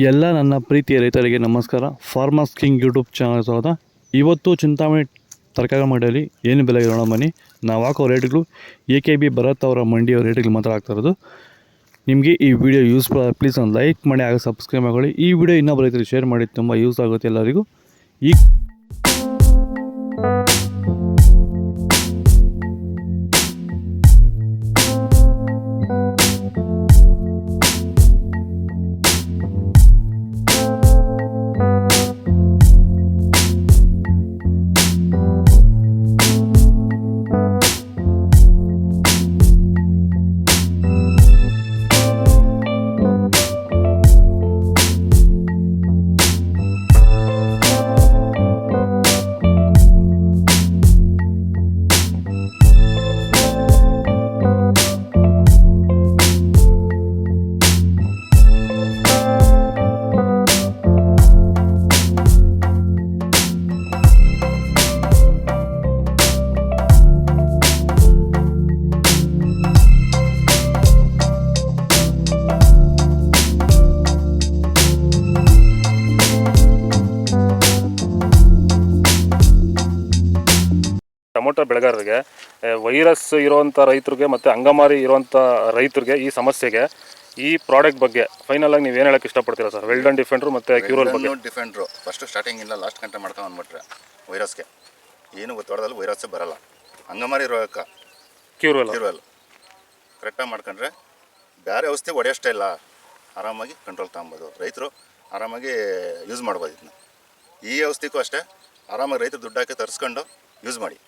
ಎಲ್ಲ ನನ್ನ ಪ್ರೀತಿಯ ರೈತರಿಗೆ ನಮಸ್ಕಾರ. ಫಾರ್ಮರ್ಸ್ ಕಿಂಗ್ ಯೂಟ್ಯೂಬ್ ಚಾನಲ್ ಸ್ವಾಗತ. ಇವತ್ತು ಚಿಂತಾಮಣಿ ತರಕಾರಿ ಮಂಡಿಯಲ್ಲಿ ಏನು ಬೆಲೆ ಇರೋಣ ಬನ್ನಿ. ನಾವು ಹಾಕೋ ರೇಟ್ಗಳು AKB ಭರತ್ ಅವರ ಮಂಡಿಯ ರೇಟ್ಗಳು ಮಾತ್ರ ಆಗ್ತಾ ಇರೋದು. ನಿಮಗೆ ಈ ವಿಡಿಯೋ ಯೂಸ್ಫುಲ್ ಆಗಿ ಪ್ಲೀಸ್ ಒಂದು ಲೈಕ್ ಮಾಡಿ, ಆಗ ಸಬ್ಸ್ಕ್ರೈಬ್ ಮಾಡಿ. ಈ ವಿಡಿಯೋ ಇನ್ನೊಬ್ಬ ರೈತರಿಗೆ ಶೇರ್ ಮಾಡಿ, ತುಂಬ ಯೂಸ್ ಆಗುತ್ತೆ ಎಲ್ಲರಿಗೂ. ಈ ಟೊಮೊಟೊ ಬೆಳೆಗಾರರಿಗೆ ವೈರಸ್ ಇರುವಂಥ ರೈತರಿಗೆ ಮತ್ತು ಅಂಗಮಾರಿ ಇರುವಂಥ ರೈತರಿಗೆ ಈ ಸಮಸ್ಯೆಗೆ ಈ ಪ್ರಾಡಕ್ಟ್ ಬಗ್ಗೆ ಫೈನಲ್ ಆಗಿ ನೀವು ಏನು ಹೇಳಕ್ಕೆ ಇಷ್ಟಪಡ್ತೀರಾ ಸರ್? ವೆಲ್ಡನ್ ಡಿಫೆಂಡ್ರು ಮತ್ತು ಕ್ಯೂರಲ್ ಬಗ್ಗೆ. ಡಿಫೆಂಡ್ರು ಫಸ್ಟ್ ಸ್ಟಾರ್ಟಿಂಗ್ ಇಲ್ಲ ಲಾಸ್ಟ್ ಗಂಟೆ ಮಾಡ್ಕೊಂಡು ಅಂದ್ಬಿಟ್ರೆ ವೈರಸ್ಗೆ ಏನು ಗೊತ್ತಾಡೋದಲ್ಲಿ ವೈರಸ್ಸೇ ಬರಲ್ಲ. ಅಂಗಮಾರಿ ರೋಗಕ್ಕೆ ಕ್ಯೂರಲ್ ಕರೆಕ್ಟಾಗಿ ಮಾಡ್ಕೊಂಡ್ರೆ ಬೇರೆ ಔಷಧಿ ಹೊಡೆಯೋಷ್ಟೇ ಇಲ್ಲ, ಆರಾಮಾಗಿ ಕಂಟ್ರೋಲ್ ತಗೊಬೋದು. ರೈತರು ಆರಾಮಾಗಿ ಯೂಸ್ ಮಾಡ್ಬೋದು ಇದನ್ನ. ಈ ಔಷಧಿಗೂ ಅಷ್ಟೇ ಆರಾಮಾಗಿ ರೈತರು ದುಡ್ಡು ಹಾಕಿ ತರಿಸ್ಕೊಂಡು ಯೂಸ್ ಮಾಡಿ.